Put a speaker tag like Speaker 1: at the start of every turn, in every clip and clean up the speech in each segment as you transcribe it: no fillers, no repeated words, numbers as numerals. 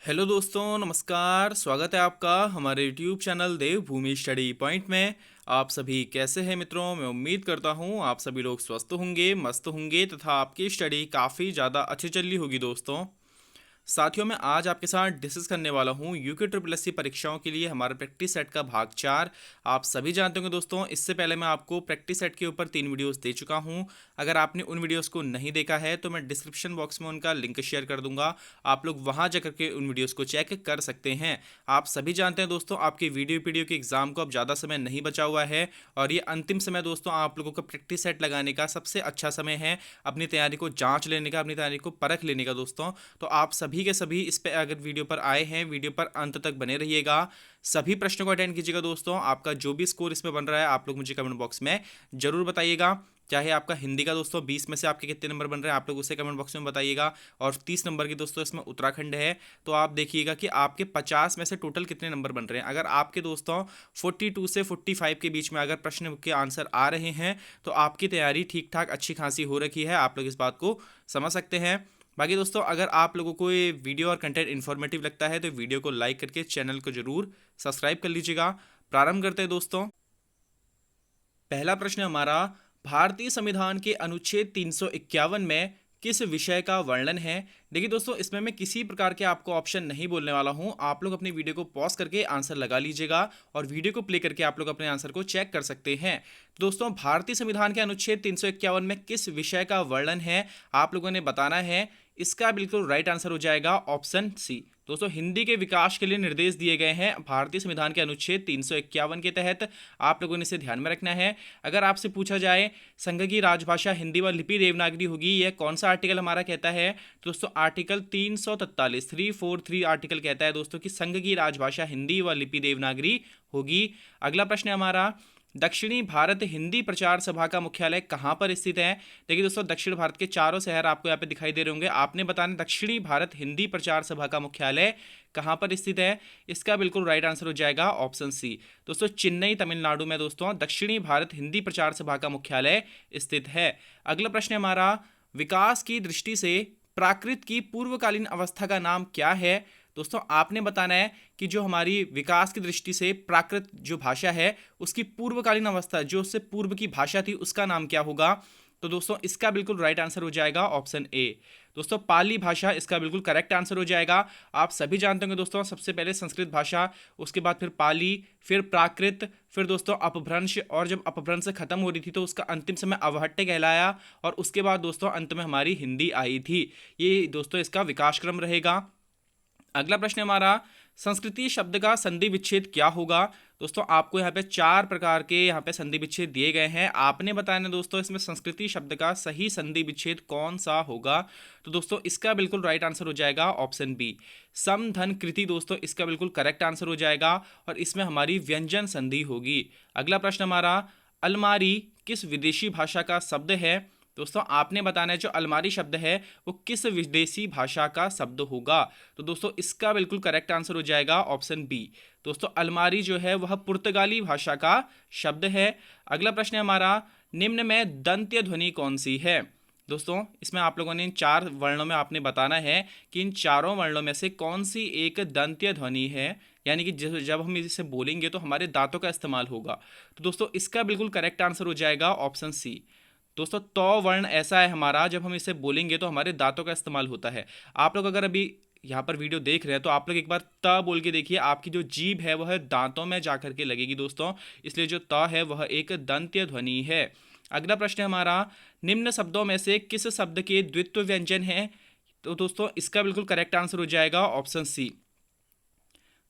Speaker 1: Hello दोस्तों, नमस्कार। स्वागत है आपका हमारे यूट्यूब चैनल देवभूमि स्टडी पॉइंट में। आप सभी कैसे हैं मित्रों? मैं उम्मीद करता हूँ आप सभी लोग स्वस्थ होंगे, मस्त होंगे तथा आपकी स्टडी काफ़ी ज़्यादा अच्छी चल रही होगी दोस्तों। साथियों, मैं आज आपके साथ डिस्कस करने वाला हूँ यूके ट्रिपल एससी परीक्षाओं के लिए हमारे प्रैक्टिस सेट का भाग 4। आप सभी जानते होंगे दोस्तों, इससे पहले मैं आपको प्रैक्टिस सेट के ऊपर 3 वीडियोस दे चुका हूँ। अगर आपने उन वीडियोस को नहीं देखा है तो मैं डिस्क्रिप्शन बॉक्स में उनका लिंक शेयर कर दूंगा। आप लोग वहां जाकर के उन वीडियोस को चेक कर सकते हैं। आप सभी जानते हैं दोस्तों, आपके वीडियो के एग्जाम को अब ज़्यादा समय नहीं बचा हुआ है और ये अंतिम समय दोस्तों आप लोगों का प्रैक्टिस सेट लगाने का सबसे अच्छा समय है। अपनी तैयारी को जांच लेने का, अपनी तैयारी को परख लेने का दोस्तों। तो आप सभी के सभी इस पे अगर वीडियो पर आए हैं, वीडियो पर अंत तक बने रहिएगा। सभी प्रश्नों को अटेंड कीजिएगा दोस्तों। आपका जो भी स्कोर इसमें बन रहा है आप लोग मुझे कमेंट बॉक्स में जरूर बताइएगा। चाहे आपका हिंदी का दोस्तों 20 में से आपके कितने नंबर बन रहे हैं आप लोग उसे कमेंट बॉक्स में बताइएगा। और 30 नंबर की दोस्तों इसमें उत्तराखंड है, तो आप देखिएगा कि आपके 50 में से टोटल कितने नंबर बन रहे हैं। अगर आपके दोस्तों 42 से 45 के बीच में अगर प्रश्न के आंसर आ रहे हैं तो आपकी तैयारी ठीक ठाक अच्छी खासी हो रखी है। आप लोग इस बात को समझ सकते हैं। बाकी दोस्तों, अगर आप लोगों को ये वीडियो और कंटेंट इन्फॉर्मेटिव लगता है तो वीडियो को लाइक करके चैनल को जरूर सब्सक्राइब कर लीजिएगा। प्रारंभ करते हैं दोस्तों। पहला प्रश्न हमारा, भारतीय संविधान के अनुच्छेद 351 में किस विषय का वर्णन है? देखिए दोस्तों, इसमें मैं किसी प्रकार के आपको ऑप्शन नहीं बोलने वाला हूं। आप लोग अपनी वीडियो को पॉज करके आंसर लगा लीजिएगा और वीडियो को प्ले करके आप लोग अपने आंसर को चेक कर सकते हैं। दोस्तों, भारतीय संविधान के अनुच्छेद 351 में किस विषय का वर्णन है आप लोगों ने बताना है। इसका बिल्कुल राइट आंसर हो जाएगा ऑप्शन सी। दोस्तों, हिंदी के विकास के लिए निर्देश दिए गए हैं भारतीय संविधान के अनुच्छेद 351 के तहत। आप लोगों ने इसे ध्यान में रखना है। अगर आपसे पूछा जाए संघ की राजभाषा हिंदी व लिपि देवनागरी होगी, यह कौन सा आर्टिकल हमारा कहता है? तो दोस्तों आर्टिकल 343 आर्टिकल कहता है दोस्तों कि संघ की राजभाषा हिंदी व लिपि देवनागरी होगी। अगला प्रश्न हमारा, दक्षिणी भारत हिंदी प्रचार सभा का मुख्यालय कहाँ पर स्थित है? देखिए दोस्तों, दक्षिण भारत के चारों शहर आपको यहाँ पे दिखाई दे रहे होंगे। आपने बताना दक्षिणी भारत हिंदी प्रचार सभा का मुख्यालय कहाँ पर स्थित है। इसका बिल्कुल राइट आंसर हो जाएगा ऑप्शन सी। दोस्तों, चेन्नई तमिलनाडु में दोस्तों दक्षिणी भारत हिंदी प्रचार सभा का मुख्यालय स्थित है। अगला प्रश्न हमारा, विकास की दृष्टि से प्राकृत की पूर्वकालीन अवस्था का नाम क्या है? दोस्तों, आपने बताना है कि जो हमारी विकास की दृष्टि से प्राकृत जो भाषा है उसकी पूर्वकालीन अवस्था, जो उससे पूर्व की भाषा थी, उसका नाम क्या होगा। तो दोस्तों इसका बिल्कुल राइट आंसर हो जाएगा ऑप्शन ए। दोस्तों, पाली भाषा इसका बिल्कुल करेक्ट आंसर हो जाएगा। आप सभी जानते होंगे दोस्तों, सबसे पहले संस्कृत भाषा, उसके बाद फिर पाली, फिर प्राकृत, फिर दोस्तों अपभ्रंश, और जब अपभ्रंश खत्म हो रही थी तो उसका अंतिम समय अवहट्ट कहलाया, और उसके बाद दोस्तों अंत में हमारी हिंदी आई थी। ये दोस्तों इसका विकास क्रम रहेगा। अगला प्रश्न हमारा, संस्कृति शब्द का संधि विच्छेद क्या होगा? दोस्तों, आपको यहाँ पे 4 प्रकार के यहाँ पे संधि विच्छेद दिए गए हैं। आपने बताना दोस्तों इसमें संस्कृति शब्द का सही संधि विच्छेद कौन सा होगा। तो दोस्तों इसका बिल्कुल राइट आंसर हो जाएगा ऑप्शन बी, सम धन कृति। दोस्तों इसका बिल्कुल करेक्ट आंसर हो जाएगा और इसमें हमारी व्यंजन संधि होगी। अगला प्रश्न हमारा, अलमारी किस विदेशी भाषा का शब्द है? दोस्तों, आपने बताना है जो अलमारी शब्द है वो किस विदेशी भाषा का शब्द होगा। तो दोस्तों इसका बिल्कुल करेक्ट आंसर हो जाएगा ऑप्शन बी। दोस्तों, अलमारी जो है वह पुर्तगाली भाषा का शब्द है। अगला प्रश्न है हमारा, निम्न में दंत्य ध्वनि कौन सी है? दोस्तों, इसमें आप लोगों ने इन 4 वर्णों में आपने बताना है कि इन चारों वर्णों में से कौन सी एक दंत्य ध्वनि है, यानी कि जब हम इसे बोलेंगे तो हमारे दांतों का इस्तेमाल होगा। तो दोस्तों इसका बिल्कुल करेक्ट आंसर हो जाएगा ऑप्शन सी। दोस्तों, तो वर्ण ऐसा है हमारा, जब हम इसे बोलेंगे तो हमारे दांतों का इस्तेमाल होता है। आप लोग अगर अभी यहाँ पर वीडियो देख रहे हैं तो आप लोग एक बार त बोल के देखिए, आपकी जो जीभ है वह दांतों में जाकर के लगेगी दोस्तों, इसलिए जो त है वह एक दंत्य ध्वनि है। अगला प्रश्न है हमारा, निम्न शब्दों में से किस शब्द के द्वित्व व्यंजन है? तो दोस्तों इसका बिल्कुल करेक्ट आंसर हो जाएगा ऑप्शन सी,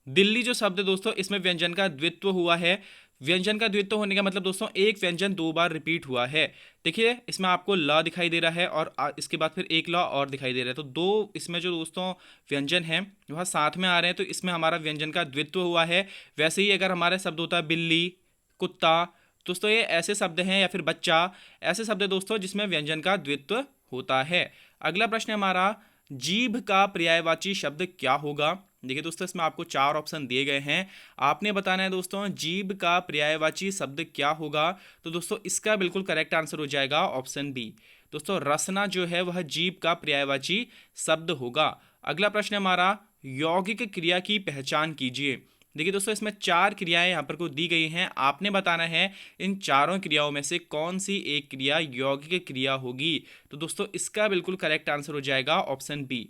Speaker 1: दिल्ली जो शब्द है दोस्तों इसमें व्यंजन का द्वित्व हुआ है। व्यंजन का द्वित्व होने का मतलब दोस्तों एक व्यंजन 2 बार रिपीट हुआ है। देखिए इसमें आपको ल दिखाई दे रहा है और इसके बाद फिर एक ल और दिखाई दे रहा है, तो 2 इसमें जो दोस्तों व्यंजन हैं वह साथ में आ रहे हैं, तो इसमें हमारा व्यंजन का द्वित्व हुआ है। वैसे ही अगर हमारा शब्द होता है बिल्ली, कुत्ता, दोस्तों ये ऐसे शब्द हैं, या फिर बच्चा, ऐसे शब्द है दोस्तों जिसमें व्यंजन का द्वित्व होता है। अगला प्रश्न हमारा, जीभ का पर्यायवाची शब्द क्या होगा? देखिए दोस्तों इसमें आपको 4 ऑप्शन दिए गए हैं। आपने बताना है दोस्तों जीभ का पर्यायवाची शब्द क्या होगा। तो दोस्तों इसका बिल्कुल करेक्ट आंसर हो जाएगा ऑप्शन बी। दोस्तों रसना जो है वह जीभ का पर्यायवाची शब्द होगा। अगला प्रश्न हमारा, यौगिक क्रिया की पहचान कीजिए। देखिए दोस्तों, इसमें 4 क्रियाएं यहाँ पर को दी गई हैं। आपने बताना है इन चारों क्रियाओं में से कौन सी एक क्रिया यौगिक क्रिया होगी। तो दोस्तों इसका बिल्कुल करेक्ट आंसर हो जाएगा ऑप्शन बी।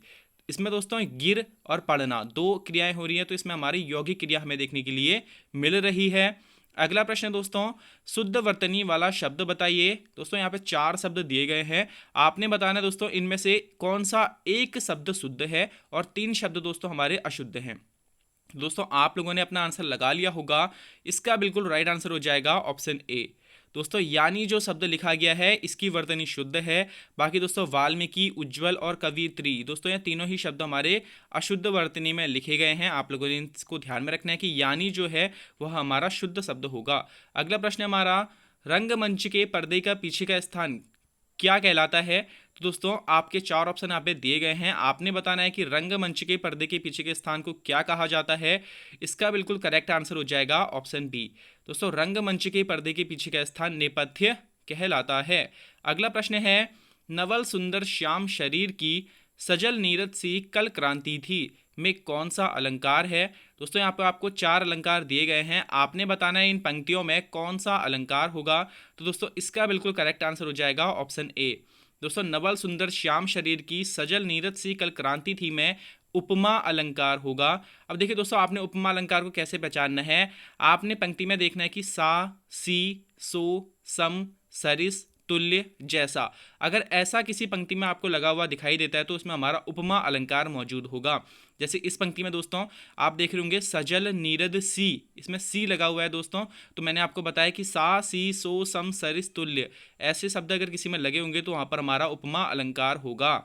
Speaker 1: इसमें दोस्तों गिर और पढ़ना 2 क्रियाएं हो रही हैं, तो इसमें हमारी यौगिक क्रिया हमें देखने के लिए मिल रही है। अगला प्रश्न दोस्तों, शुद्ध वर्तनी वाला शब्द बताइए। दोस्तों यहाँ पे 4 शब्द दिए गए हैं, आपने बताना है दोस्तों इनमें से कौन सा एक शब्द शुद्ध है और 3 शब्द दोस्तों हमारे अशुद्ध हैं। दोस्तों आप लोगों ने अपना आंसर लगा लिया होगा, इसका बिल्कुल राइट आंसर हो जाएगा ऑप्शन ए। दोस्तों यानी जो शब्द लिखा गया है इसकी वर्तनी शुद्ध है। बाकी दोस्तों वाल्मीकि, उज्ज्वल और कवित्री, दोस्तों ये तीनों ही शब्द हमारे अशुद्ध वर्तनी में लिखे गए हैं। आप लोगों ने इसको ध्यान में रखना है कि यानी जो है वह हमारा शुद्ध शब्द होगा। अगला प्रश्न हमारा, रंगमंच के पर्दे का पीछे का स्थान क्या कहलाता है। तो दोस्तों आपके 4 ऑप्शन यहाँ पे दिए गए हैं, आपने बताना है कि रंगमंच के पर्दे के पीछे के स्थान को क्या कहा जाता है। इसका बिल्कुल करेक्ट आंसर हो जाएगा ऑप्शन बी। दोस्तों रंगमंच के पर्दे के पीछे का स्थान नेपथ्य कहलाता है। अगला प्रश्न है, नवल सुंदर श्याम शरीर की सजल नीरद सी कल क्रांति थी में कौन सा अलंकार है। दोस्तों यहाँ पर आपको 4 अलंकार दिए गए हैं, आपने बताना है इन पंक्तियों में कौन सा अलंकार होगा। तो दोस्तों इसका बिल्कुल करेक्ट आंसर हो जाएगा ऑप्शन ए। दोस्तों नवल सुंदर श्याम शरीर की सजल नीरद सी कल क्रांति थी में उपमा अलंकार होगा। अब देखिए दोस्तों, आपने उपमा अलंकार को कैसे पहचानना है, आपने पंक्ति में देखना है कि सा, सी, सो, सम, सरिस, तुल्य, जैसा। अगर ऐसा किसी पंक्ति में आपको लगा हुआ दिखाई देता है तो उसमें हमारा उपमा अलंकार मौजूद होगा। जैसे इस पंक्ति में दोस्तों आप देख रहे होंगे सजल नीरद सी, इसमें सी लगा हुआ है दोस्तों, तो मैंने आपको बताया कि सा, सी, सो, सम, सरिस, तुल्य, ऐसे शब्द अगर किसी में लगे होंगे तो वहां पर हमारा उपमा अलंकार होगा।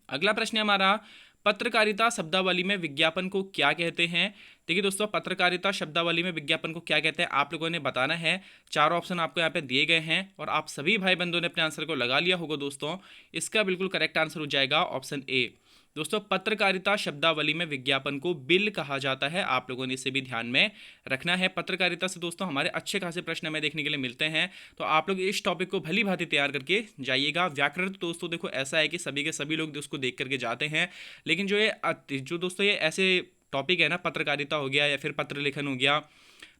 Speaker 1: अगला प्रश्न है हमारा, पत्रकारिता शब्दावली में विज्ञापन को क्या कहते हैं। देखिए दोस्तों, पत्रकारिता शब्दावली में विज्ञापन को क्या कहते हैं आप लोगों ने बताना है। 4 ऑप्शन आपको यहाँ पे दिए गए हैं और आप सभी भाई बंधुओं ने अपने आंसर को लगा लिया होगा। दोस्तों इसका बिल्कुल करेक्ट आंसर हो जाएगा ऑप्शन ए। दोस्तों पत्रकारिता शब्दावली में विज्ञापन को बिल कहा जाता है, आप लोगों ने इसे भी ध्यान में रखना है। पत्रकारिता से दोस्तों हमारे अच्छे खासे प्रश्न हमें देखने के लिए मिलते हैं, तो आप लोग इस टॉपिक को भली भांति तैयार करके जाइएगा। व्याकरण तो दोस्तों देखो ऐसा है कि सभी के सभी लोग उसको देख करके जाते हैं, लेकिन जो दोस्तों ये ऐसे टॉपिक है ना, पत्रकारिता हो गया या फिर पत्र लेखन हो गया,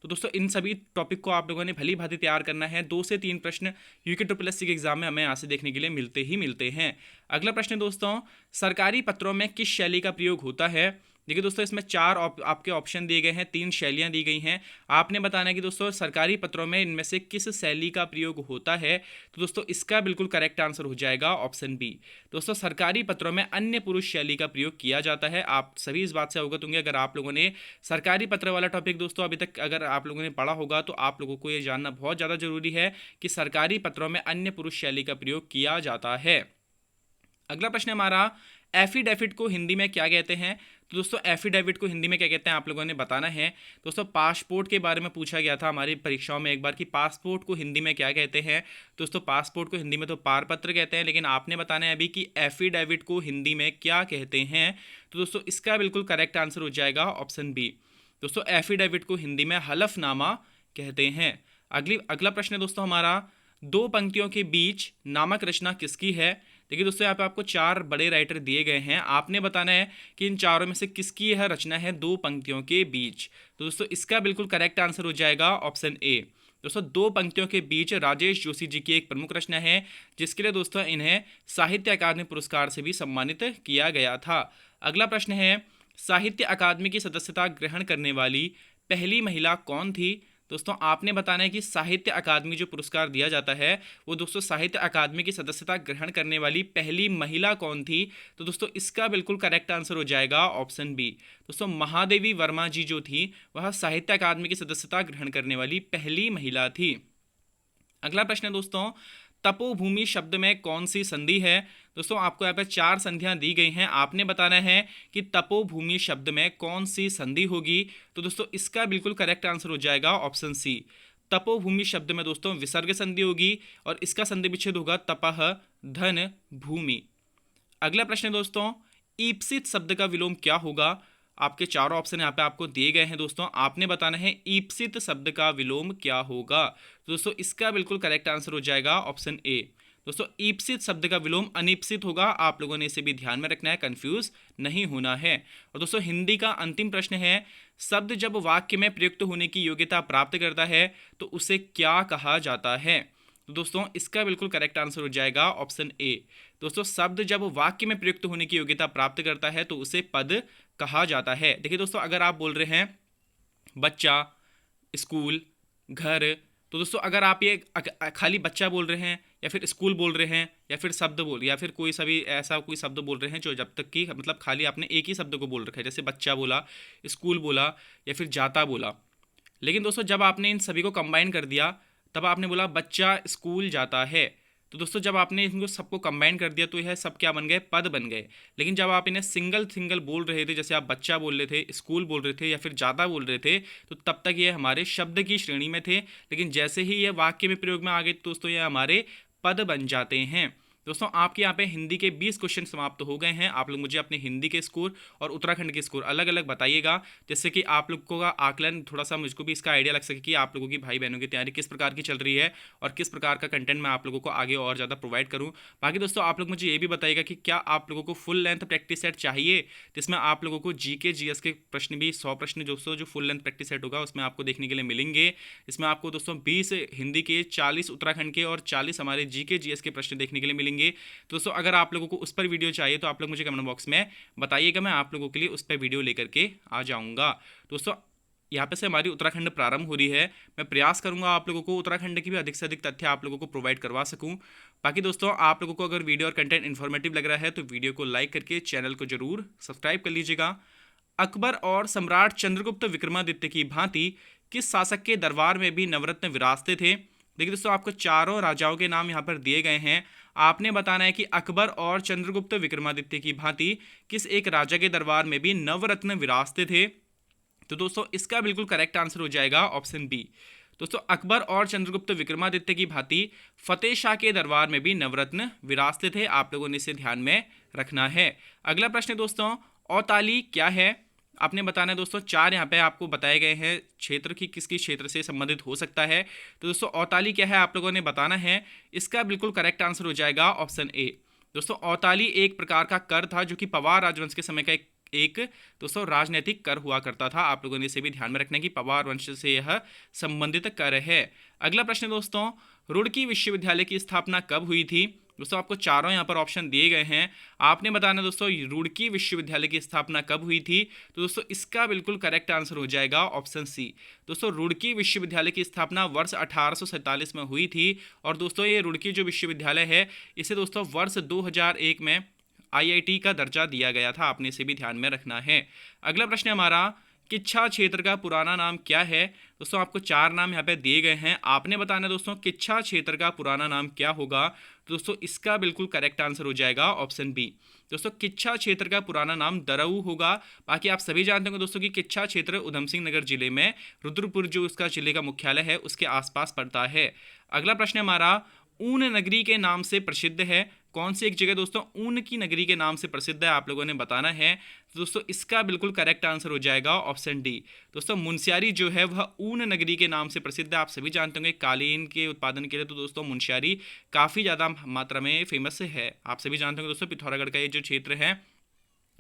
Speaker 1: तो दोस्तों इन सभी टॉपिक को आप लोगों ने भली भांति तैयार करना है। 2 से 3 प्रश्न यूके ट्रिपल एससी के एग्जाम में हमें यहाँ से देखने के लिए मिलते हैं। अगला प्रश्न दोस्तों, सरकारी पत्रों में किस शैली का प्रयोग होता है। देखिए दोस्तों इसमें 4 आपके ऑप्शन दिए गए हैं, 3 शैलियाँ दी गई हैं, आपने बताना है कि दोस्तों सरकारी पत्रों में इनमें से किस शैली का प्रयोग होता है। तो दोस्तों इसका बिल्कुल करेक्ट आंसर हो जाएगा ऑप्शन बी। दोस्तों सरकारी पत्रों में अन्य पुरुष शैली का प्रयोग किया जाता है, आप सभी इस बात से अवगत होंगे। अगर आप लोगों ने सरकारी पत्र वाला टॉपिक दोस्तों अभी तक अगर आप लोगों ने पढ़ा होगा तो आप लोगों को ये जानना बहुत ज़्यादा जरूरी है कि सरकारी पत्रों में अन्य पुरुष शैली का प्रयोग किया जाता है। अगला प्रश्न हमारा, एफिडेविट को हिंदी में क्या कहते हैं। तो दोस्तों एफिडेविट को हिंदी में क्या कहते हैं आप लोगों ने बताना है। दोस्तों पासपोर्ट के बारे में पूछा गया था हमारी परीक्षाओं में एक बार कि पासपोर्ट को हिंदी में क्या कहते हैं। दोस्तों पासपोर्ट को हिंदी में तो पारपत्र कहते हैं, लेकिन आपने बताना है अभी कि एफिडेविट को हिंदी में क्या कहते हैं। तो दोस्तों इसका बिल्कुल करेक्ट आंसर हो जाएगा ऑप्शन बी। दोस्तों एफिडेविट को हिंदी में हलफनामा कहते हैं। अगला प्रश्न है दोस्तों हमारा, 2 पंक्तियों के बीच नामक रचना किसकी है। देखिए दोस्तों यहाँ पे आपको 4 बड़े राइटर दिए गए हैं, आपने बताना है कि इन चारों में से किसकी यह रचना है 2 पंक्तियों के बीच। तो दोस्तों इसका बिल्कुल करेक्ट आंसर हो जाएगा ऑप्शन ए। दोस्तों 2 पंक्तियों के बीच राजेश जोशी जी की एक प्रमुख रचना है, जिसके लिए दोस्तों इन्हें साहित्य अकादमी पुरस्कार से भी सम्मानित किया गया था। अगला प्रश्न है, साहित्य अकादमी की सदस्यता ग्रहण करने वाली पहली महिला कौन थी। दोस्तों आपने बताना है कि साहित्य अकादमी जो पुरस्कार दिया जाता है वो दोस्तों साहित्य अकादमी की सदस्यता ग्रहण करने वाली पहली महिला कौन थी। तो दोस्तों इसका बिल्कुल करेक्ट आंसर हो जाएगा ऑप्शन बी। दोस्तों महादेवी वर्मा जी जो थी वह साहित्य अकादमी की सदस्यता ग्रहण करने वाली पहली महिला थी। अगला प्रश्न है दोस्तों, तपोभूमि शब्द में कौन सी संधि है। दोस्तों आपको यहाँ पे 4 संधियां दी गई हैं, आपने बताना है कि तपोभूमि शब्द में कौन सी संधि होगी। तो दोस्तों इसका बिल्कुल करेक्ट आंसर हो जाएगा ऑप्शन सी। तपोभूमि शब्द में दोस्तों विसर्ग संधि होगी और इसका संधि विच्छेद होगा तपह धन भूमि। अगला प्रश्न है दोस्तों, ईप्सित शब्द का विलोम क्या होगा। आपके 4 ऑप्शन यहाँ पे आपको दिए गए हैं दोस्तों, आपने बताना है ईप्सित शब्द का विलोम क्या होगा। तो दोस्तों इसका बिल्कुल करेक्ट आंसर हो जाएगा ऑप्शन ए। दोस्तों ईप्सित शब्द का विलोम अनीप्सित होगा, आप लोगों ने इसे भी ध्यान में रखना है, कंफ्यूज नहीं होना है। और दोस्तों हिंदी का अंतिम प्रश्न है, शब्द जब वाक्य में प्रयुक्त होने की योग्यता प्राप्त करता है तो उसे क्या कहा जाता है? तो दोस्तों इसका बिल्कुल करेक्ट आंसर हो जाएगा ऑप्शन ए। दोस्तों शब्द जब वाक्य में प्रयुक्त होने की योग्यता प्राप्त करता है तो उसे पद कहा जाता है। देखिए दोस्तों, अगर आप बोल रहे हैं बच्चा, स्कूल, घर, तो दोस्तों अगर आप ये खाली बच्चा बोल रहे हैं या फिर स्कूल बोल रहे हैं या फिर शब्द बोल या फिर कोई सभी ऐसा कोई शब्द बोल रहे हैं जो जब तक कि मतलब खाली आपने एक ही शब्द को बोल रखा है, जैसे बच्चा बोला, स्कूल बोला या फिर जाता बोला, लेकिन दोस्तों जब आपने इन सभी को कंबाइन कर दिया तब आपने बोला बच्चा स्कूल जाता है, तो दोस्तों जब आपने इनको सबको कंबाइन कर दिया तो यह सब क्या बन गए? पद बन गए। लेकिन जब आप इन्हें सिंगल सिंगल बोल रहे थे, जैसे आप बच्चा बोल रहे थे, स्कूल बोल रहे थे या फिर जाता बोल रहे थे, तो तब तक ये हमारे शब्द की श्रेणी में थे, लेकिन जैसे ही ये वाक्य में प्रयोग में आ गए तो दोस्तों ये हमारे पद बन जाते हैं। दोस्तों आपके यहाँ पे हिंदी के 20 क्वेश्चन समाप्त हो गए हैं। आप लोग मुझे अपने हिंदी के स्कोर और उत्तराखंड के स्कोर अलग अलग बताइएगा, जिससे कि आप लोगों का आकलन थोड़ा सा मुझको भी इसका आइडिया लग सके कि आप लोगों की भाई बहनों की तैयारी किस प्रकार की चल रही है और किस प्रकार का कंटेंट मैं आप लोगों को आगे और ज़्यादा प्रोवाइड करूँ। बाकी दोस्तों आप लोग मुझे ये भी बताइएगा कि क्या आप लोगों को फुल लेंथ प्रैक्टिस सेट चाहिए, जिसमें आप लोगों को जीके जीएस के प्रश्न भी 100 प्रश्न दोस्तों जो फुल लेंथ प्रैक्टिस सेट होगा उसमें आपको देखने के लिए मिलेंगे। इसमें आपको दोस्तों 20 हिंदी के, 40 उत्तराखंड के और 40 हमारे जीके जीएस के प्रश्न देखने के लिए मिलेंगे। दोस्तों अगर आप लोगों को उस पर वीडियो चाहिए तो आप लोग मुझे कमेंट बॉक्स में बताइएगा, मैं आप लोगों के लिए उस पर वीडियो लेकर के आ जाऊंगा। दोस्तों यहाँ पे से हमारी उत्तराखंड प्रारंभ हो रही है, मैं प्रयास करूंगा आप लोगों को उत्तराखंड की भी अधिक से अधिक तथ्य आप लोगों को प्रोवाइड करवा सकूं। बाकी दोस्तों आप लोगों को अगर वीडियो और कंटेंट इन्फॉर्मेटिव लग रहा है तो वीडियो को लाइक करके चैनल को जरूर सब्सक्राइब कर लीजिएगा। अकबर और सम्राट चंद्रगुप्त विक्रमादित्य की भांति किस शासक के दरबार में भी नवरत्न विराजते थे? देखिए दोस्तों आपको चारों राजाओं के नाम यहाँ पर दिए गए हैं, आपने बताना है कि अकबर और चंद्रगुप्त विक्रमादित्य की भांति किस एक राजा के दरबार में भी नवरत्न विराजते थे? तो दोस्तों इसका बिल्कुल करेक्ट आंसर हो जाएगा ऑप्शन बी। दोस्तों अकबर और चंद्रगुप्त विक्रमादित्य की भांति फतेह शाह के दरबार में भी नवरत्न विराजते थे, आप लोगों ने इसे ध्यान में रखना है। अगला प्रश्न दोस्तों, औताली क्या है? आपने बताना है दोस्तों, चार यहाँ पे आपको बताए गए हैं क्षेत्र की किसकी क्षेत्र से संबंधित हो सकता है। तो दोस्तों औताली क्या है आप लोगों ने बताना है, इसका बिल्कुल करेक्ट आंसर हो जाएगा ऑप्शन ए। दोस्तों औताली एक प्रकार का कर था जो कि पवार राजवंश के समय का एक दोस्तों राजनीतिक कर हुआ करता था, आप लोगों ने इसे भी ध्यान में रखना है कि पवार वंश से यह संबंधित कर है। अगला प्रश्न दोस्तों, रुड़की विश्वविद्यालय की स्थापना कब हुई थी? दोस्तों आपको चारों यहाँ पर ऑप्शन दिए गए हैं, आपने बताना दोस्तों रुड़की विश्वविद्यालय की स्थापना कब हुई थी? तो दोस्तों इसका बिल्कुल करेक्ट आंसर हो जाएगा ऑप्शन सी। दोस्तों रुड़की विश्वविद्यालय की स्थापना वर्ष 1847 में हुई थी और दोस्तों ये रुड़की जो विश्वविद्यालय है इसे दोस्तों वर्ष 2001 में आईआईटी का दर्जा दिया गया था, आपने इसे भी ध्यान में रखना है। अगला प्रश्न हमारा, किच्छा क्षेत्र का पुराना नाम क्या है? दोस्तों आपको चार नाम यहाँ पे दिए गए हैं, आपने बताना है दोस्तों किच्छा क्षेत्र का पुराना नाम क्या होगा? तो दोस्तों इसका बिल्कुल करेक्ट आंसर हो जाएगा ऑप्शन बी। दोस्तों किच्छा क्षेत्र का पुराना नाम दरऊ होगा। बाकी आप सभी जानते होंगे दोस्तों कि किच्छा क्षेत्र उधम सिंह नगर जिले में रुद्रपुर जो उसका जिले का मुख्यालय है उसके आसपास पड़ता है। अगला प्रश्न हमारा, ऊन नगरी के नाम से प्रसिद्ध है, कौन सी एक जगह दोस्तों ऊन की नगरी के नाम से प्रसिद्ध है, आप लोगों ने बताना है। तो दोस्तों इसका बिल्कुल करेक्ट आंसर हो जाएगा ऑप्शन डी। दोस्तों मुनस्यारी जो है वह ऊन नगरी के नाम से प्रसिद्ध है, आप सभी जानते होंगे कालीन के उत्पादन के लिए तो दोस्तों मुनस्यारी काफ़ी ज़्यादा मात्रा में फेमस है। आप सभी जानते होंगे दोस्तों पिथौरागढ़ का ये जो क्षेत्र है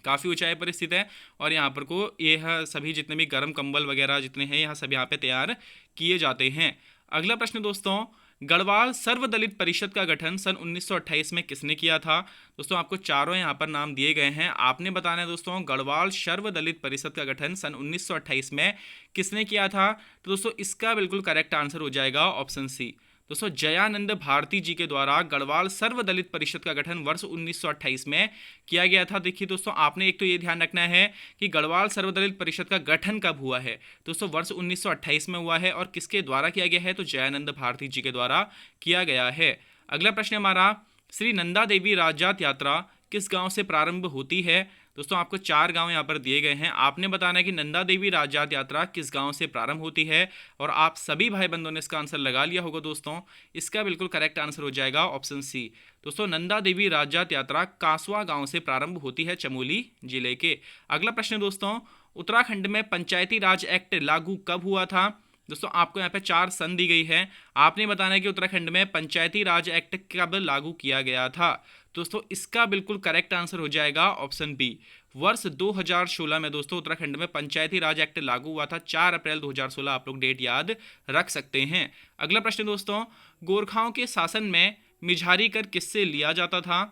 Speaker 1: काफ़ी ऊंचाई पर स्थित है और यहाँ पर को यह सभी जितने भी गर्म कंबल वगैरह जितने हैं यहाँ सब यहाँ पे तैयार किए जाते हैं। अगला प्रश्न दोस्तों, गढ़वाल सर्वदलित परिषद का गठन सन 1928 में किसने किया था? दोस्तों आपको चारों यहाँ पर नाम दिए गए हैं, आपने बताना है दोस्तों गढ़वाल सर्वदलित परिषद का गठन सन 1928 में किसने किया था? तो दोस्तों इसका बिल्कुल करेक्ट आंसर हो जाएगा ऑप्शन सी। दोस्तों जयानंद भारती जी के द्वारा गढ़वाल सर्वदलित परिषद का गठन वर्ष 1928 में किया गया था। देखिए दोस्तों आपने एक तो ये ध्यान रखना है कि गढ़वाल सर्वदलित परिषद का गठन कब हुआ है, दोस्तों वर्ष 1928 में हुआ है और किसके द्वारा किया गया है? तो जयानंद भारती जी के द्वारा किया गया है। अगला प्रश्न हमारा, श्री नंदा देवी राजजात यात्रा किस गांव से प्रारंभ होती है? दोस्तों आपको चार गांव यहाँ पर दिए गए हैं, आपने बताना है कि नंदा देवी राजजात यात्रा किस गांव से प्रारंभ होती है और आप सभी भाई बंधुओं ने इसका आंसर लगा लिया होगा दोस्तों, इसका बिल्कुल करेक्ट आंसर हो जाएगा ऑप्शन सी। दोस्तों नंदा देवी राजजात यात्रा कासवा गांव से प्रारंभ होती है चमोली जिले के। अगला प्रश्न दोस्तों, उत्तराखंड में पंचायती राज एक्ट लागू कब हुआ था? दोस्तों आपको यहाँ पे 4 सन दी गई है। आपने बताना है कि उत्तराखंड में पंचायती राज एक्ट कब लागू किया गया था। दोस्तों इसका बिल्कुल करेक्ट आंसर हो जाएगा ऑप्शन बी, वर्ष 2016 में दोस्तों उत्तराखंड में पंचायती राज एक्ट लागू हुआ था। 4 अप्रैल 2016 आप लोग डेट याद रख सकते हैं। अगला प्रश्न दोस्तों, गोरखाओं के शासन में मिझारी कर किससे लिया जाता था।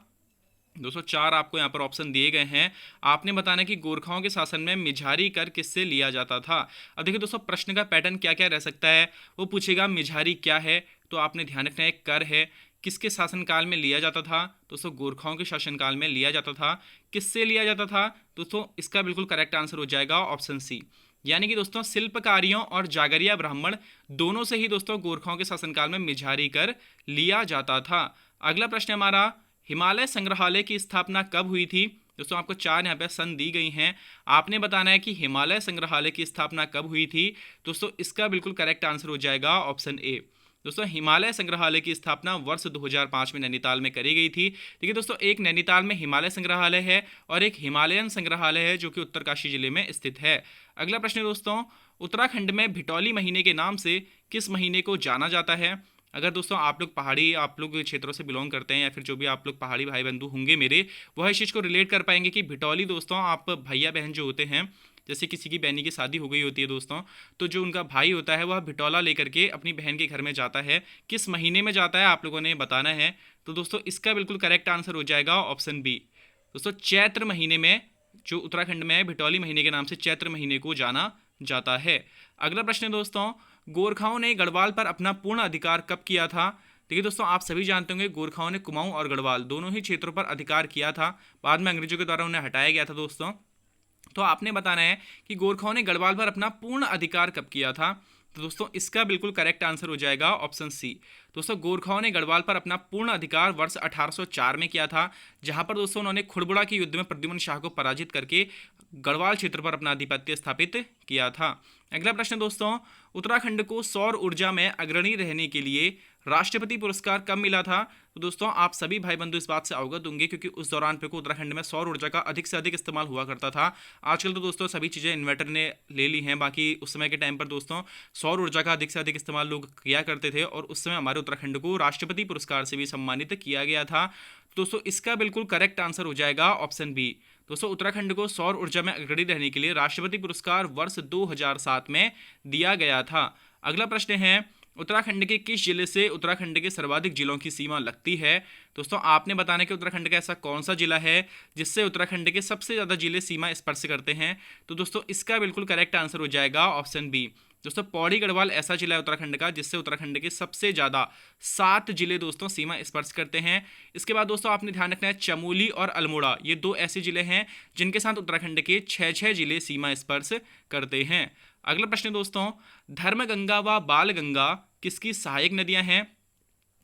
Speaker 1: दोस्तों 4 आपको यहाँ पर ऑप्शन दिए गए हैं। आपने बताना है कि गोरखाओं के शासन में मिझारी कर किससे लिया जाता था। अब देखिए दोस्तों प्रश्न का पैटर्न क्या क्या रह सकता है। वो पूछेगा मिझारी क्या है, तो आपने ध्यान रखना है कर है। किसके शासनकाल में लिया जाता था, दोस्तों गोरखाओं के शासनकाल में लिया जाता था। किससे लिया जाता था, दोस्तों इसका बिल्कुल करेक्ट आंसर हो जाएगा ऑप्शन सी, यानी कि दोस्तों शिल्पकारियों और जागरिया ब्राह्मण दोनों से ही दोस्तों गोरखाओं के शासनकाल में मिझारी कर लिया जाता था। अगला प्रश्न हमारा, हिमालय संग्रहालय की स्थापना कब हुई थी। दोस्तों आपको 4 यहाँ पे सन दी गई हैं। आपने बताना है कि हिमालय संग्रहालय की स्थापना कब हुई थी। दोस्तों इसका बिल्कुल करेक्ट आंसर हो जाएगा ऑप्शन ए। दोस्तों हिमालय संग्रहालय की स्थापना वर्ष 2005 में नैनीताल में करी गई थी। देखिए दोस्तों एक नैनीताल में हिमालय संग्रहालय है और एक हिमालयन संग्रहालय है जो कि उत्तरकाशी जिले में स्थित है। अगला प्रश्न दोस्तों, उत्तराखंड में भिटौली महीने के नाम से किस महीने को जाना जाता है। अगर दोस्तों आप लोग पहाड़ी आप लोग क्षेत्रों से बिलोंग करते हैं या फिर जो भी आप लोग पहाड़ी भाई बंधु होंगे मेरे, वह इस चीज़ को रिलेट कर पाएंगे कि भिटौली दोस्तों आप भैया बहन जो होते हैं, जैसे किसी की बहनी की शादी हो गई होती है दोस्तों, तो जो उनका भाई होता है वह भिटौला लेकर के अपनी बहन के घर में जाता है। किस महीने में जाता है आप लोगों ने बताना है। तो दोस्तों इसका बिल्कुल करेक्ट आंसर हो जाएगा ऑप्शन बी, दोस्तों चैत्र महीने में, जो उत्तराखंड में है भिटौली महीने के नाम से चैत्र महीने को जाना जाता है। अगला प्रश्न दोस्तों, गोरखाओं ने गढ़वाल पर अपना पूर्ण अधिकार कब किया था। देखिए दोस्तों आप सभी जानते होंगे गोरखाओं ने कुमाऊं और गढ़वाल दोनों ही क्षेत्रों पर अधिकार किया था। बाद में अंग्रेजों के द्वारा उन्हें हटाया गया था दोस्तों। तो आपने बताना है कि गोरखाओं ने गढ़वाल पर अपना पूर्ण अधिकार कब किया था। तो दोस्तों इसका बिल्कुल करेक्ट आंसर हो जाएगा ऑप्शन सी। दोस्तों गोरखाओं ने गढ़वाल पर अपना पूर्ण अधिकार वर्ष 1804 में किया था, जहां पर दोस्तों उन्होंने खुड़बुड़ा के युद्ध में प्रद्युम्न शाह को पराजित करके गढ़वाल क्षेत्र पर अपना आधिपत्य स्थापित किया था। अगला प्रश्न दोस्तों, उत्तराखंड को सौर ऊर्जा में अग्रणी रहने के लिए राष्ट्रपति पुरस्कार कब मिला था। तो दोस्तों आप सभी भाई बंधु इस बात से अवगत होंगे क्योंकि उस दौरान पे को उत्तराखंड में सौर ऊर्जा का अधिक से अधिक इस्तेमाल हुआ करता था। आजकल तो दोस्तों सभी चीज़ें इन्वर्टर ने ले ली हैं, बाकी उस समय के टाइम पर दोस्तों सौर ऊर्जा का अधिक से अधिक इस्तेमाल लोग किया करते थे और उस समय हमारे उत्तराखंड को राष्ट्रपति पुरस्कार से भी सम्मानित किया गया था। दोस्तों इसका बिल्कुल करेक्ट आंसर हो जाएगा ऑप्शन बी। दोस्तों उत्तराखंड को सौर ऊर्जा में अग्रणी रहने के लिए राष्ट्रपति पुरस्कार वर्ष 2007 में दिया गया था। अगला प्रश्न है, उत्तराखंड के किस जिले से उत्तराखंड के सर्वाधिक जिलों की सीमा लगती है। दोस्तों आपने बताना है कि उत्तराखंड का ऐसा कौन सा जिला है जिससे उत्तराखंड के सबसे ज़्यादा जिले सीमा स्पर्श करते हैं। तो दोस्तों इसका बिल्कुल करेक्ट आंसर हो जाएगा ऑप्शन बी। दोस्तों पौड़ी गढ़वाल ऐसा जिला है उत्तराखंड का जिससे उत्तराखंड के सबसे ज़्यादा 7 जिले दोस्तों सीमा स्पर्श करते हैं। इसके बाद दोस्तों आपने ध्यान रखना है चमोली और अल्मोड़ा ये 2 ऐसे जिले हैं जिनके साथ उत्तराखंड के 6 जिले सीमा स्पर्श करते हैं। अगला प्रश्न दोस्तों, धर्मगंगा व बालगंगा किसकी सहायक नदियां हैं।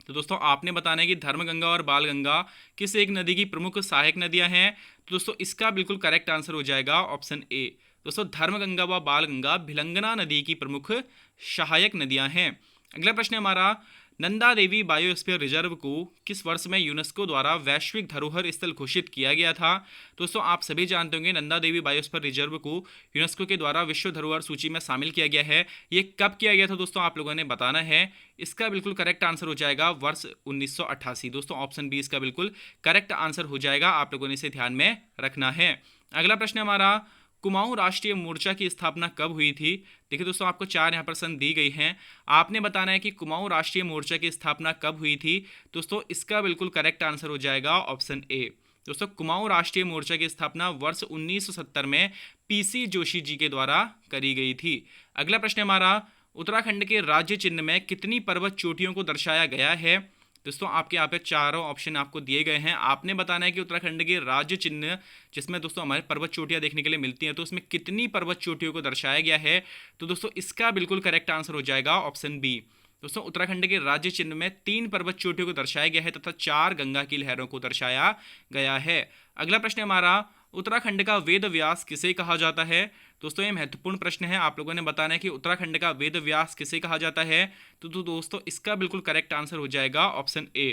Speaker 1: तो दोस्तों आपने बताना है कि धर्मगंगा और बालगंगा किस एक नदी की प्रमुख सहायक नदियां हैं। तो दोस्तों इसका बिल्कुल करेक्ट आंसर हो जाएगा ऑप्शन ए। दोस्तों धर्मगंगा व बालगंगा भिलंगना नदी की प्रमुख सहायक नदियां हैं। अगला प्रश्न हमारा, नंदा देवी बायोस्फीयर रिजर्व को किस वर्ष में यूनेस्को द्वारा वैश्विक धरोहर स्थल घोषित किया गया था। दोस्तों आप सभी जानते होंगे नंदा देवी बायोस्फीयर रिजर्व को यूनेस्को के द्वारा विश्व धरोहर सूची में शामिल किया गया है। ये कब किया गया था दोस्तों आप लोगों ने बताना है। इसका बिल्कुल करेक्ट आंसर हो जाएगा वर्ष 1988। दोस्तों ऑप्शन बी इसका बिल्कुल करेक्ट आंसर हो जाएगा, आप लोगों ने इसे ध्यान में रखना है। अगला प्रश्न हमारा, कुमाऊं राष्ट्रीय मोर्चा की स्थापना कब हुई थी। देखिए दोस्तों आपको 4 यहाँ पर सन दी गई हैं। आपने बताना है कि कुमाऊं राष्ट्रीय मोर्चा की स्थापना कब हुई थी। दोस्तों इसका बिल्कुल करेक्ट आंसर हो जाएगा ऑप्शन ए। दोस्तों कुमाऊं राष्ट्रीय मोर्चा की स्थापना वर्ष 1970 में पीसी जोशी जी के द्वारा करी गई थी। अगला प्रश्न हमारा, उत्तराखंड के राज्य चिन्ह में कितनी पर्वत चोटियों को दर्शाया गया है। दोस्तों आपके यहाँ पे चारों ऑप्शन आपको दिए गए हैं। आपने बताना है कि उत्तराखंड के राज्य चिन्ह जिसमें दोस्तों हमारे पर्वत चोटियां देखने के लिए मिलती हैं तो उसमें कितनी पर्वत चोटियों को दर्शाया गया है। तो दोस्तों इसका बिल्कुल करेक्ट आंसर हो जाएगा ऑप्शन बी। दोस्तों उत्तराखंड के राज्य चिन्ह में 3 पर्वत चोटियों को दर्शाया गया है तथा 4 गंगा की लहरों को दर्शाया गया है। अगला प्रश्न हमारा, उत्तराखंड का वेद व्यास किसे कहा जाता है। दोस्तों ये महत्वपूर्ण प्रश्न है, आप लोगों ने बताना है कि उत्तराखंड का वेद व्यास किसे कहा जाता है। तो दोस्तों इसका बिल्कुल करेक्ट आंसर हो जाएगा ऑप्शन ए।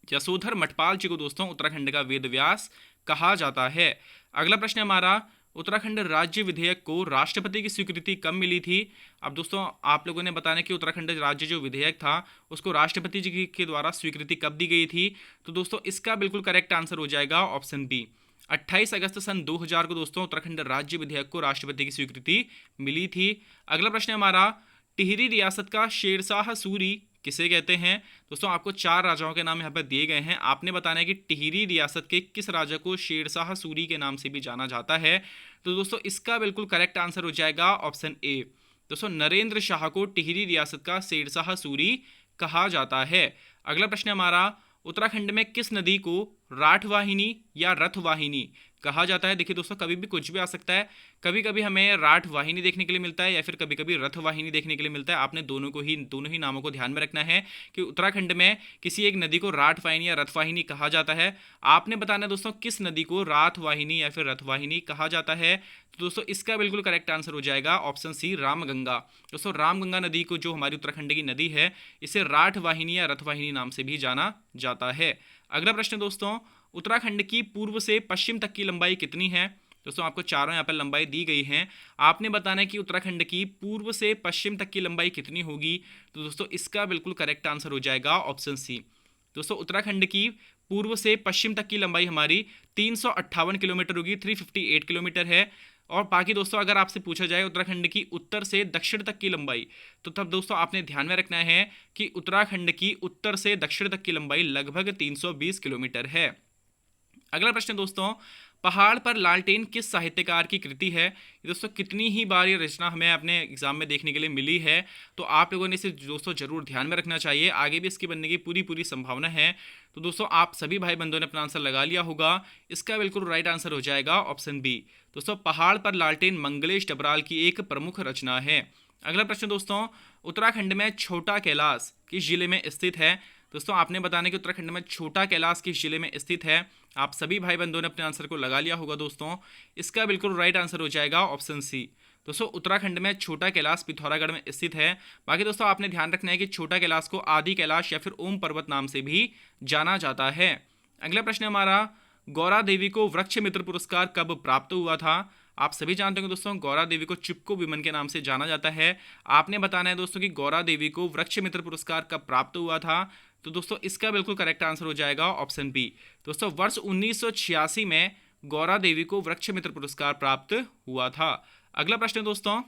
Speaker 1: यशोधर मठपाल जी को दोस्तों उत्तराखंड का वेद व्यास कहा जाता है। अगला प्रश्न हमारा, उत्तराखंड राज्य विधेयक को राष्ट्रपति की स्वीकृति कब मिली थी? अब दोस्तों आप लोगों ने बताना कि उत्तराखंड राज्य जो विधेयक था उसको राष्ट्रपति जी के द्वारा स्वीकृति कब दी गई थी। तो दोस्तों इसका बिल्कुल करेक्ट आंसर हो जाएगा ऑप्शन बी, 28 अगस्त सन 2000 को दोस्तों उत्तराखंड राज्य विधेयक को राष्ट्रपति की स्वीकृति मिली थी। अगला प्रश्न है हमारा, टिहरी रियासत का शेरशाह सूरी किसे कहते हैं? दोस्तों आपको 4 राजाओं के नाम यहाँ पर दिए गए हैं, आपने बताना है कि टिहरी रियासत के किस राजा को शेरशाह सूरी के नाम से भी जाना जाता है। तो दोस्तों इसका बिल्कुल करेक्ट आंसर हो जाएगा ऑप्शन ए। दोस्तों नरेंद्र शाह को टिहरी रियासत का शेरशाह सूरी कहा जाता है। अगला प्रश्न हमारा, उत्तराखंड में किस नदी को राठवाहिनी या रथवाहिनी कहा जाता है? देखिए दोस्तों कभी भी कुछ भी आ सकता है, कभी कभी हमें राठ वाहिनी देखने के लिए मिलता है या फिर कभी कभी रथ वाहिनी देखने के लिए मिलता है। आपने दोनों ही नामों को ध्यान में रखना है कि उत्तराखंड में किसी एक नदी को राठ वाहिनी या रथ वाहिनी कहा जाता है। आपने बताना है दोस्तों किस नदी को राठ वाहिनी या फिर रथ वाहिनी कहा जाता है। तो दोस्तों इसका बिल्कुल करेक्ट आंसर हो जाएगा ऑप्शन सी, रामगंगा। दोस्तों रामगंगा नदी को, जो हमारी उत्तराखंड की नदी है, इसे राठ वाहिनी या रथ वाहिनी नाम से भी जाना जाता है। अगला प्रश्न दोस्तों, उत्तराखंड की पूर्व से पश्चिम तक की लंबाई कितनी है? दोस्तों आपको चारों यहाँ पर लंबाई दी गई हैं, आपने बताना है कि उत्तराखंड की पूर्व से पश्चिम तक की लंबाई कितनी होगी। तो दोस्तों इसका बिल्कुल करेक्ट आंसर हो जाएगा ऑप्शन सी। दोस्तों उत्तराखंड की पूर्व से पश्चिम तक की लंबाई हमारी 358 किलोमीटर होगी, 358 किलोमीटर है। और बाकी दोस्तों अगर आपसे पूछा जाए उत्तराखंड की उत्तर से दक्षिण तक की लंबाई, तो तब दोस्तों आपने ध्यान में रखना है कि उत्तराखंड की उत्तर से दक्षिण तक की लंबाई लगभग 320 किलोमीटर है। अगला प्रश्न दोस्तों, पहाड़ पर लालटेन किस साहित्यकार की कृति है? दोस्तों कितनी ही बार ये रचना हमें अपने एग्जाम में देखने के लिए मिली है, तो आप लोगों ने इसे दोस्तों जरूर ध्यान में रखना चाहिए, आगे भी इसकी बनने की पूरी संभावना है। तो दोस्तों आप सभी भाई बंधुओं ने अपना आंसर लगा लिया होगा, इसका बिल्कुल राइट आंसर हो जाएगा ऑप्शन बी। दोस्तों पहाड़ पर लालटेन मंगलेश डबराल की एक प्रमुख रचना है। अगला प्रश्न दोस्तों, उत्तराखंड में छोटा कैलाश किस जिले में स्थित है? दोस्तों आपने बताना कि उत्तराखंड में छोटा कैलाश किस जिले में स्थित है। आप सभी भाई बंधुओं ने अपने आंसर को लगा लिया होगा दोस्तों, इसका बिल्कुल राइट आंसर हो जाएगा ऑप्शन सी। दोस्तों उत्तराखंड में छोटा कैलाश पिथौरागढ़ में स्थित है। बाकी दोस्तों आपने ध्यान रखना है कि छोटा कैलाश को आदि कैलाश या फिर ओम पर्वत नाम से भी जाना जाता है। अगला प्रश्न हमारा, गौरा देवी को वृक्ष मित्र पुरस्कार कब प्राप्त हुआ था? आप सभी जानते होंगे दोस्तों गौरा देवी को चिपको विमन के नाम से जाना जाता है। आपने बताना है दोस्तों कि गौरा देवी को वृक्ष मित्र पुरस्कार कब प्राप्त हुआ था। तो दोस्तों इसका बिल्कुल करेक्ट आंसर हो जाएगा ऑप्शन बी। दोस्तों वर्ष 1986 में गौरा देवी को वृक्ष मित्र पुरस्कार प्राप्त हुआ था। अगला प्रश्न दोस्तों,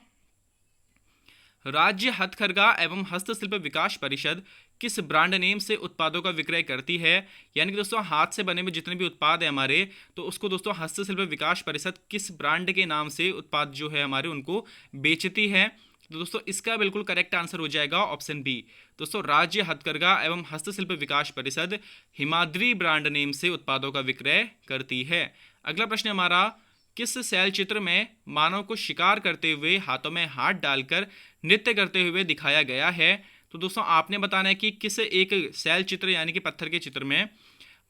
Speaker 1: राज्य हथकरघा एवं हस्तशिल्प विकास परिषद किस ब्रांड नेम से उत्पादों का विक्रय करती है? यानी कि दोस्तों हाथ से बने हुए जितने भी उत्पाद है हमारे, तो उसको दोस्तों हस्तशिल्प विकास परिषद किस ब्रांड के नाम से उत्पाद जो है हमारे उनको बेचती है? तो दोस्तों इसका बिल्कुल करेक्ट आंसर हो जाएगा ऑप्शन बी। दोस्तों राज्य हथकरघा एवं हस्तशिल्प विकास परिषद हिमाद्री ब्रांड नेम से उत्पादों का विक्रय करती है। अगला प्रश्न हमारा, किस शैल चित्र में मानव को शिकार करते हुए हाथों में हाथ डालकर नृत्य करते हुए दिखाया गया है? तो दोस्तों आपने बताना है कि किस एक शैल चित्र यानी कि पत्थर के चित्र में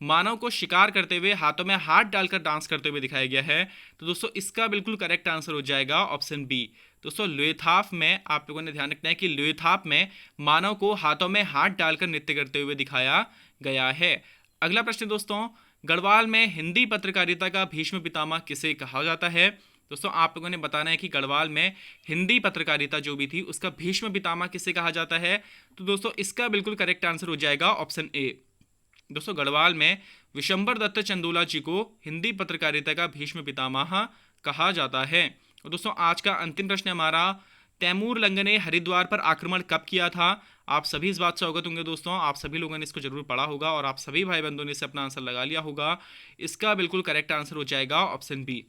Speaker 1: मानव को शिकार करते हुए हाथों में हाथ डालकर डांस करते हुए दिखाया गया है। तो दोस्तों इसका बिल्कुल करेक्ट आंसर हो जाएगा ऑप्शन बी। दोस्तों लोथाफ में आप लोगों ने ध्यान रखना है कि लोथाफ में मानव को हाथों में हाथ डालकर नृत्य करते हुए दिखाया गया है। अगला प्रश्न दोस्तों, गढ़वाल में हिंदी पत्रकारिता का भीष्म पितामह किसे कहा जाता है? दोस्तों आप लोगों ने बताना है कि गढ़वाल में हिंदी पत्रकारिता जो भी थी उसका भीष्म पितामह किसे कहा जाता है। तो दोस्तों इसका बिल्कुल करेक्ट आंसर हो जाएगा ऑप्शन ए। दोस्तों गढ़वाल में विशंबर दत्त चंदोला जी को हिंदी पत्रकारिता का भीष्म पितामह कहा जाता है। और दोस्तों आज का अंतिम प्रश्न हमारा, तैमूर लंग ने हरिद्वार पर आक्रमण कब किया था? आप सभी इस बात से अवगत होंगे दोस्तों, आप सभी लोगों ने इसको जरूर पढ़ा होगा और आप सभी भाई बंधुओं ने इसे अपना आंसर लगा लिया होगा। इसका बिल्कुल करेक्ट आंसर हो जाएगा ऑप्शन बी।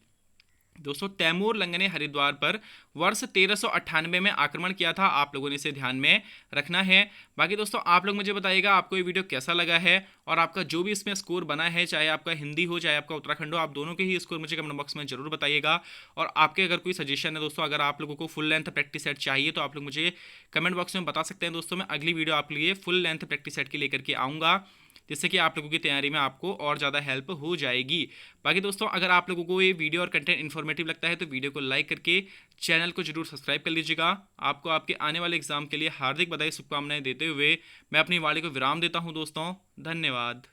Speaker 1: दोस्तों तैमूर लंग ने हरिद्वार पर वर्ष 1398 में आक्रमण किया था। आप लोगों ने इसे ध्यान में रखना है। बाकी दोस्तों आप लोग मुझे बताइएगा आपको ये वीडियो कैसा लगा है और आपका जो भी इसमें स्कोर बना है, चाहे आपका हिंदी हो चाहे आपका उत्तराखंड हो, आप दोनों के ही स्कोर मुझे कमेंट बॉक्स में जरूर बताइएगा। और आपके अगर कोई सजेशन है दोस्तों, अगर आप लोगों को फुल लेंथ प्रैक्टिस सेट चाहिए तो आप लोग मुझे कमेंट बॉक्स में बता सकते हैं दोस्तों। मैं अगली वीडियो आपके लिए फुल लेंथ प्रैक्टिस सेट की लेकर के आऊँगा, जिससे कि आप लोगों की तैयारी में आपको और ज़्यादा हेल्प हो जाएगी। बाकी दोस्तों अगर आप लोगों को ये वीडियो और कंटेंट इन्फॉर्मेटिव लगता है तो वीडियो को लाइक करके चैनल को जरूर सब्सक्राइब कर लीजिएगा। आपको आपके आने वाले एग्जाम के लिए हार्दिक बधाई शुभकामनाएं देते हुए मैं अपनी वाणी को विराम देता हूं दोस्तों। धन्यवाद।